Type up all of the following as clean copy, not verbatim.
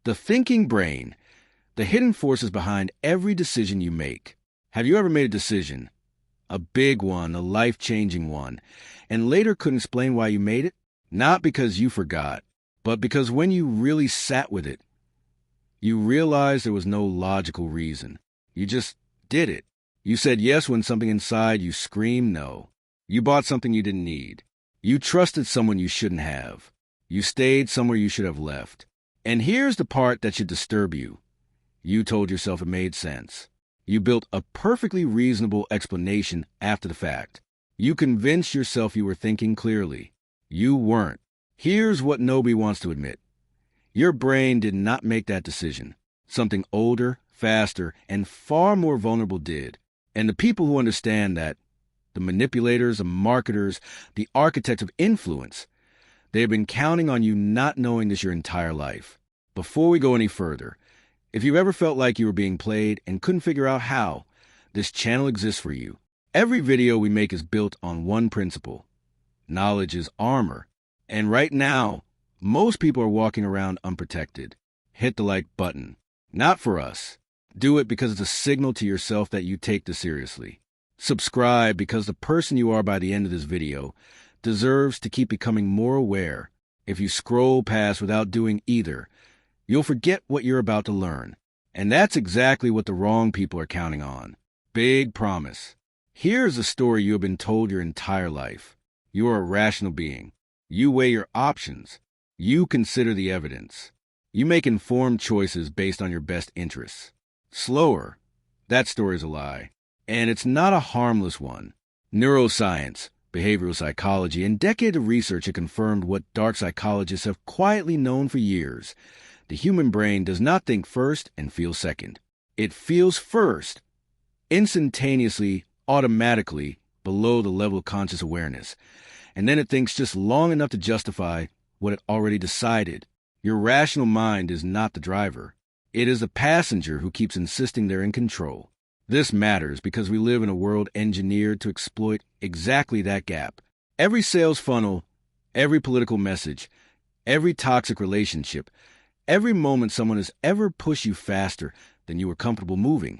The thinking brain, the hidden forces behind every decision you make. Have you ever made a decision, a big one, a life-changing one, and later couldn't explain why you made it? Not because you forgot, but because when you really sat with it, you realized there was no logical reason. You just did it. You said yes when something inside you screamed no. You bought something you didn't need. You trusted someone you shouldn't have. You stayed somewhere you should have left. And here's the part that should disturb you. You told yourself it made sense. You built a perfectly reasonable explanation after the fact. You convinced yourself you were thinking clearly. You weren't. Here's what nobody wants to admit. Your brain did not make that decision. Something older, faster, and far more vulnerable did. And the people who understand that, the manipulators, the marketers, the architects of influence, they have been counting on you not knowing this your entire life. Before we go any further, if you've ever felt like you were being played and couldn't figure out how, this channel exists for you. Every video we make is built on one principle. Knowledge is armor. And right now, most people are walking around unprotected. Hit the like button. Not for us. Do it because it's a signal to yourself that you take this seriously. Subscribe because the person you are by the end of this video deserves to keep becoming more aware. If you scroll past without doing either, you'll forget what you're about to learn. And that's exactly what the wrong people are counting on. Big promise. Here's a story you have been told your entire life. You are a rational being. You weigh your options. You consider the evidence. You make informed choices based on your best interests. Slower. That story is a lie. And it's not a harmless one. Neuroscience, behavioral psychology, and decades of research have confirmed what dark psychologists have quietly known for years. The human brain does not think first and feel second. It feels first, instantaneously, automatically, below the level of conscious awareness. And then it thinks just long enough to justify what it already decided. Your rational mind is not the driver. It is the passenger who keeps insisting they're in control. This matters because we live in a world engineered to exploit exactly that gap. Every sales funnel, every political message, every toxic relationship, every moment someone has ever pushed you faster than you were comfortable moving,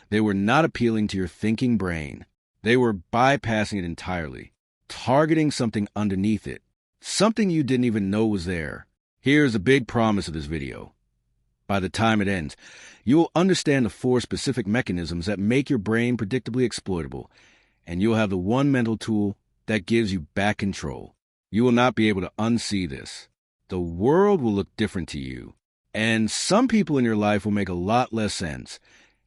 they were not appealing to your thinking brain. They were bypassing it entirely, targeting something underneath it, something you didn't even know was there. Here's a big promise of this video. By the time it ends, you will understand the 4 specific mechanisms that make your brain predictably exploitable, and you'll have the one mental tool that gives you back control. You will not be able to unsee this. The world will look different to you, and some people in your life will make a lot less sense,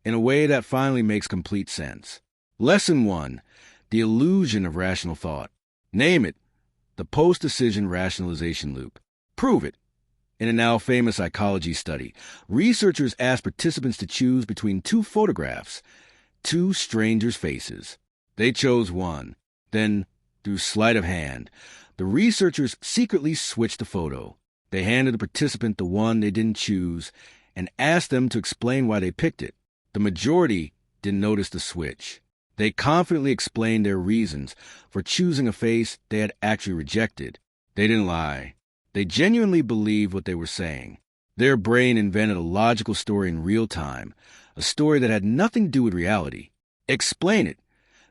in a way that finally makes complete sense. Lesson 1. The illusion of rational thought. Name it. The Post-Decision Rationalisation Loop. Prove it. In a now famous psychology study, researchers asked participants to choose between 2 photographs, 2 strangers' faces. They chose one. Then, through sleight of hand, the researchers secretly switched the photo. They handed the participant the one they didn't choose and asked them to explain why they picked it. The majority didn't notice the switch. They confidently explained their reasons for choosing a face they had actually rejected. They didn't lie. They genuinely believed what they were saying. Their brain invented a logical story in real time, a story that had nothing to do with reality. Explain it.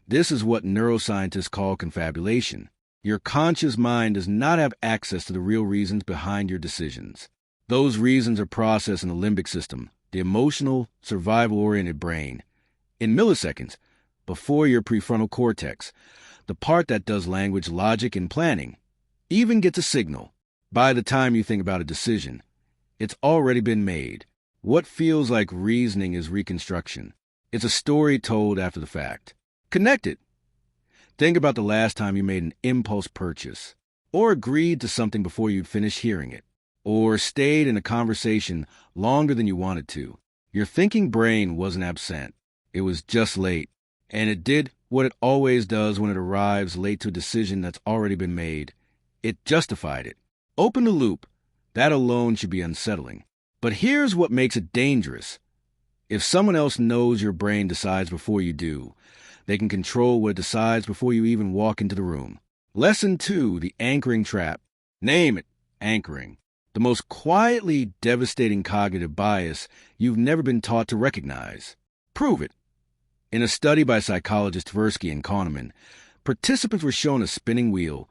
This is what neuroscientists call confabulation. Your conscious mind does not have access to the real reasons behind your decisions. Those reasons are processed in the limbic system, the emotional, survival-oriented brain, in milliseconds, before your prefrontal cortex, the part that does language, logic, and planning, even gets a signal. By the time you think about a decision, it's already been made. What feels like reasoning is reconstruction. It's a story told after the fact. Connect it. Think about the last time you made an impulse purchase, or agreed to something before you'd finished hearing it, or stayed in a conversation longer than you wanted to. Your thinking brain wasn't absent. It was just late, and it did what it always does when it arrives late to a decision that's already been made. It justified it. Open the loop. That alone should be unsettling. But here's what makes it dangerous. If someone else knows your brain decides before you do, they can control what it decides before you even walk into the room. Lesson 2, the anchoring trap. Name it, anchoring. the most quietly devastating cognitive bias you've never been taught to recognize. Prove it. In a study by psychologists Tversky and Kahneman, participants were shown a spinning wheel,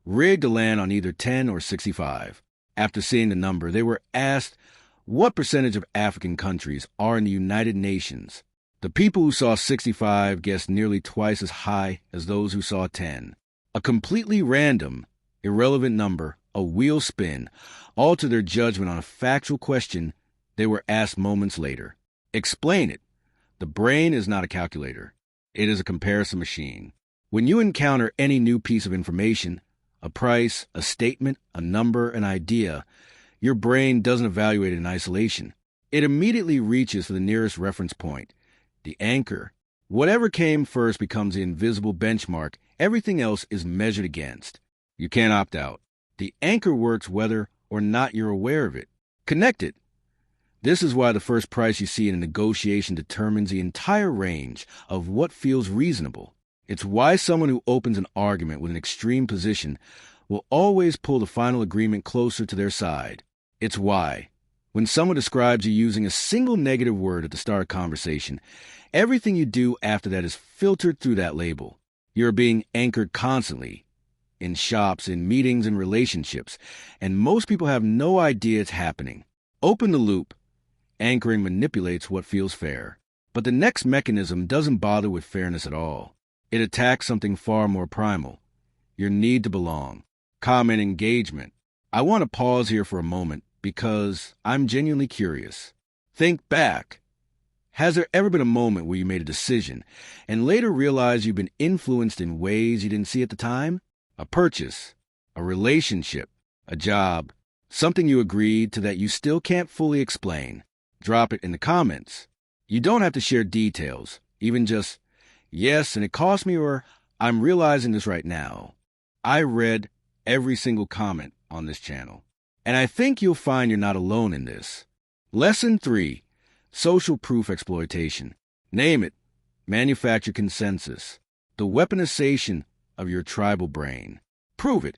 rigged to land on either 10 or 65. After seeing the number, they were asked what percentage of African countries are in the United Nations. The people who saw 65 guessed nearly twice as high as those who saw 10. A completely random, irrelevant number, a wheel spin, altered their judgment on a factual question they were asked moments later. Explain it. The brain is not a calculator. It is a comparison machine. When you encounter any new piece of information, a price, a statement, a number, an idea, your brain doesn't evaluate it in isolation. It immediately reaches for the nearest reference point, the anchor. Whatever came first becomes the invisible benchmark everything else is measured against. You can't opt out. The anchor works whether or not you're aware of it. Connect it. This is why the first price you see in a negotiation determines the entire range of what feels reasonable. It's why someone who opens an argument with an extreme position will always pull the final agreement closer to their side. It's why, when someone describes you using a single negative word at the start of conversation, everything you do after that is filtered through that label. You're being anchored constantly, in shops, in meetings, in relationships, and most people have no idea it's happening. Open the loop. Anchoring manipulates what feels fair. But the next mechanism doesn't bother with fairness at all. It attacks something far more primal, your need to belong. Comment engagement. I want to pause here for a moment because I'm genuinely curious. Think back. Has there ever been a moment where you made a decision and later realized you've been influenced in ways you didn't see at the time? A purchase, a relationship, a job, something you agreed to that you still can't fully explain. Drop it in the comments. You don't have to share details, even just, yes, and it cost me, or I'm realizing this right now. I read every single comment on this channel, and I think you'll find you're not alone in this. Lesson 3. Social proof exploitation. Name it. Manufacture consensus. The weaponization of your tribal brain. Prove it.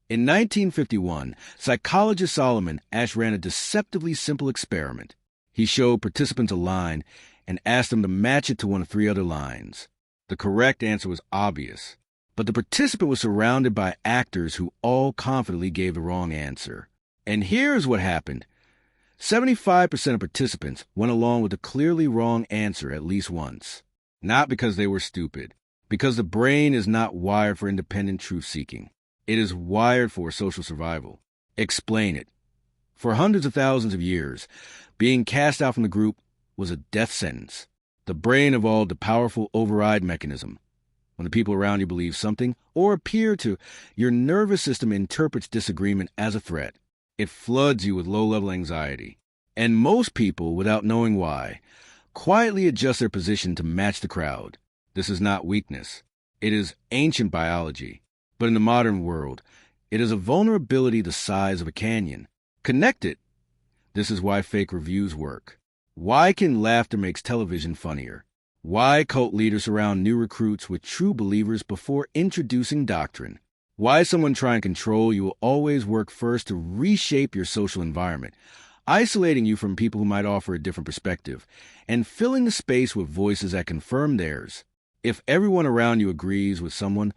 In 1951, psychologist Solomon Asch ran a deceptively simple experiment. He showed participants a line and asked them to match it to one of 3 other lines. The correct answer was obvious, but the participant was surrounded by actors who all confidently gave the wrong answer. And here's what happened. 75% of participants went along with the clearly wrong answer at least once. Not because they were stupid, because the brain is not wired for independent truth-seeking. It is wired for social survival. Explain it. For hundreds of thousands of years, being cast out from the group was a death sentence. The brain evolved a powerful override mechanism. When the people around you believe something or appear to, your nervous system interprets disagreement as a threat. It floods you with low-level anxiety. And most people, without knowing why, quietly adjust their position to match the crowd. This is not weakness. It is ancient biology. But in the modern world, it is a vulnerability the size of a canyon. Connect it. This is why fake reviews work. Why can laughter makes television funnier? Why cult leaders surround new recruits with true believers before introducing doctrine? Why someone trying to control you will always work first to reshape your social environment, isolating you from people who might offer a different perspective, and filling the space with voices that confirm theirs. If everyone around you agrees with someone,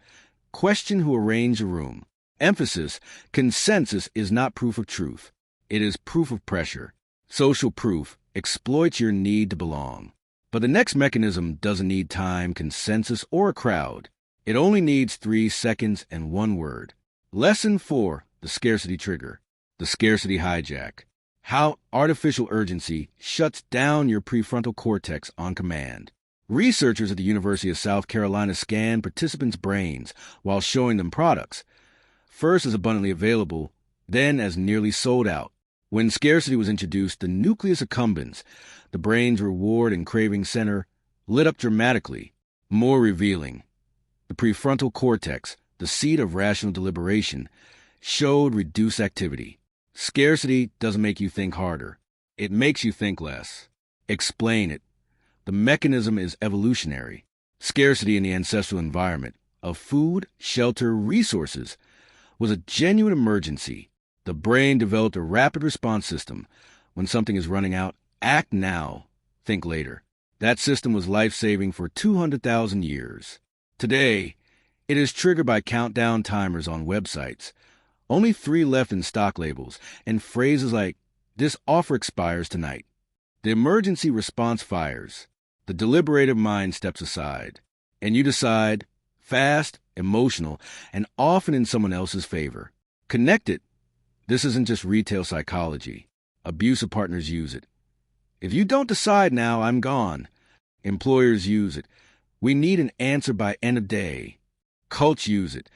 question who arranged the room. Emphasis, consensus is not proof of truth. It is proof of pressure. Social proof exploits your need to belong. But the next mechanism doesn't need time, consensus, or a crowd. It only needs 3 seconds and 1 word. Lesson 4. The scarcity trigger. The scarcity hijack. How artificial urgency shuts down your prefrontal cortex on command. Researchers at the University of South Carolina scanned participants' brains while showing them products, first as abundantly available, then as nearly sold out. When scarcity was introduced, the nucleus accumbens, the brain's reward and craving center, lit up dramatically, more revealing. The prefrontal cortex, the seat of rational deliberation, showed reduced activity. Scarcity doesn't make you think harder. It makes you think less. Explain it. The mechanism is evolutionary. Scarcity in the ancestral environment of food, shelter, resources was a genuine emergency. The brain developed a rapid response system. When something is running out, act now, think later. That system was life-saving for 200,000 years. Today, it is triggered by countdown timers on websites. Only 3 left in stock labels, and phrases like, "This offer expires tonight." The emergency response fires. The deliberative mind steps aside. And you decide, fast, emotional, and often in someone else's favor. Connected. This isn't just retail psychology. Abusive partners use it. If you don't decide now, I'm gone. Employers use it. We need an answer by end of day. Cults use it.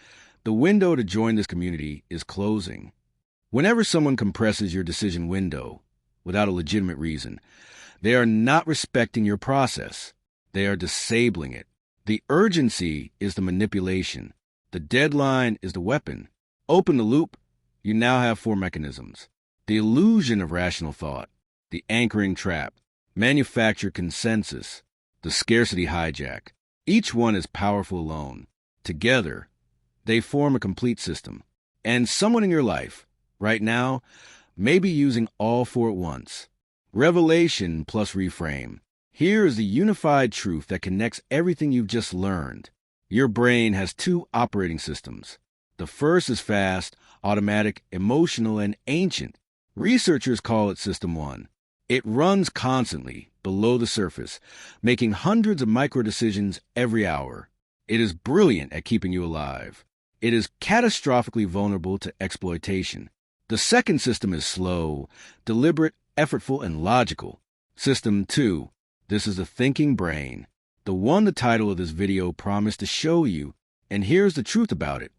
The window to join this community is closing. Whenever someone compresses your decision window without a legitimate reason, they are not respecting your process. They are disabling it. The urgency is the manipulation. The deadline is the weapon. Open the loop. You now have 4 mechanisms. The illusion of rational thought, the anchoring trap, manufactured consensus, the scarcity hijack. Each one is powerful alone. Together, they form a complete system. And someone in your life, right now, may be using all 4 at once. Revelation plus reframe. Here is the unified truth that connects everything you've just learned. Your brain has 2 operating systems. The first is fast, automatic, emotional, and ancient. Researchers call it System 1. It runs constantly, below the surface, making hundreds of micro-decisions every hour. It is brilliant at keeping you alive. It is catastrophically vulnerable to exploitation. The second system is slow, deliberate, effortful, and logical. System 2. This is the thinking brain, the one the title of this video promised to show you. And here's the truth about it.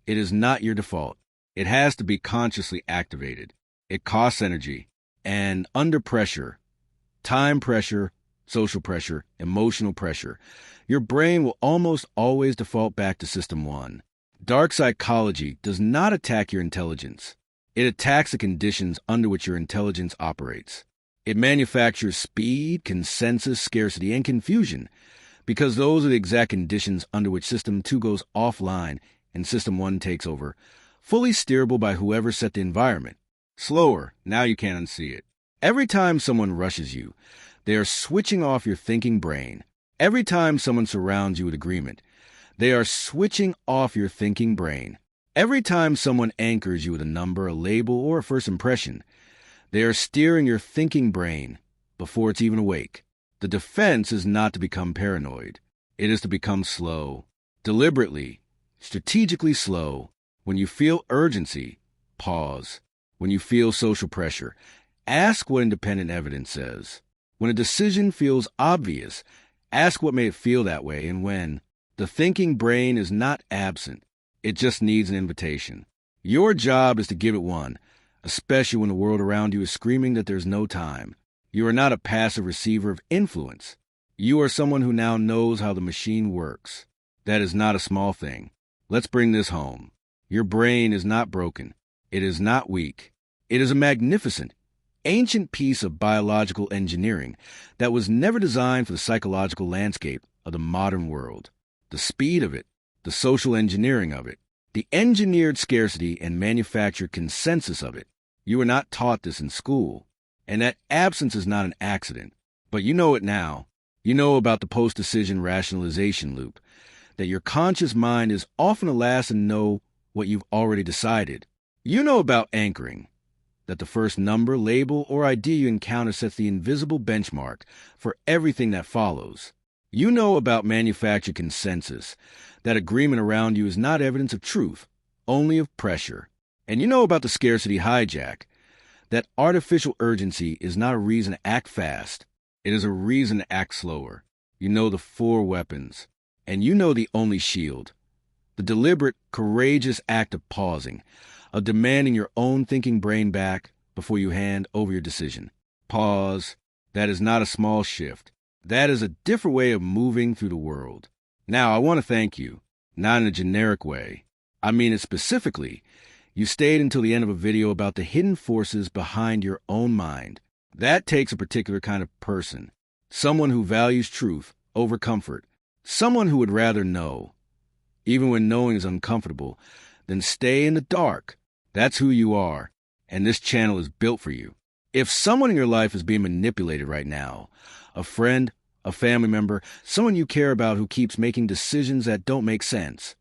It is not your default. It has to be consciously activated. It costs energy. And under pressure, time pressure, social pressure, emotional pressure, your brain will almost always default back to System 1. Dark psychology does not attack your intelligence. It attacks the conditions under which your intelligence operates. It manufactures speed, consensus, scarcity, and confusion, because those are the exact conditions under which System 2 goes offline and System 1 takes over, fully steerable by whoever set the environment. Slower, now you can't unsee it. Every time someone rushes you, they are switching off your thinking brain. Every time someone surrounds you with agreement, they are switching off your thinking brain. Every time someone anchors you with a number, a label, or a first impression, they are steering your thinking brain before it's even awake. The defense is not to become paranoid. It is to become slow. Deliberately, strategically slow. When you feel urgency, pause. When you feel social pressure, ask what independent evidence says. When a decision feels obvious, ask what made it feel that way and when. The thinking brain is not absent. It just needs an invitation. Your job is to give it one, especially when the world around you is screaming that there's no time. You are not a passive receiver of influence. You are someone who now knows how the machine works. That is not a small thing. Let's bring this home. Your brain is not broken. It is not weak. It is a magnificent, ancient piece of biological engineering that was never designed for the psychological landscape of the modern world. The speed of it, the social engineering of it, the engineered scarcity and manufactured consensus of it. You were not taught this in school, and that absence is not an accident. But you know it now. You know about the Post-Decision Rationalisation Loop, that your conscious mind is often the last to know what you've already decided. You know about anchoring, that the first number, label, or idea you encounter sets the invisible benchmark for everything that follows. You know about manufactured consensus, that agreement around you is not evidence of truth, only of pressure. And you know about the scarcity hijack, that artificial urgency is not a reason to act fast. It is a reason to act slower. You know the 4 weapons, and you know the only shield. The deliberate, courageous act of pausing, of demanding your own thinking brain back before you hand over your decision. Pause. That is not a small shift. That is a different way of moving through the world. Now, I want to thank you, not in a generic way. I mean it specifically. You stayed until the end of a video about the hidden forces behind your own mind. That takes a particular kind of person. Someone who values truth over comfort. Someone who would rather know, even when knowing is uncomfortable, than stay in the dark That's who you are, and this channel is built for you. If someone in your life is being manipulated right now, a friend, a family member, someone you care about who keeps making decisions that don't make sense,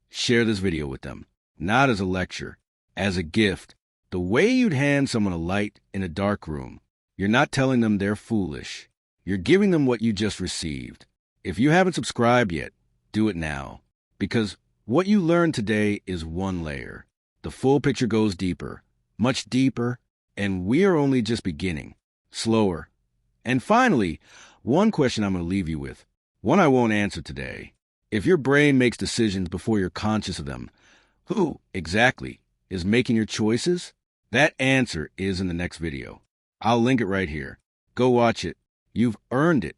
share this video with them, not as a lecture, as a gift. The way you'd hand someone a light in a dark room. You're not telling them they're foolish. You're giving them what you just received. If you haven't subscribed yet, do it now. Because what you learned today is one layer. The full picture goes deeper, much deeper, and we're only just beginning. Slower. And finally, one question I'm going to leave you with. One I won't answer today. If your brain makes decisions before you're conscious of them, who exactly is making your choices? That answer is in the next video. I'll link it right here. Go watch it. You've earned it.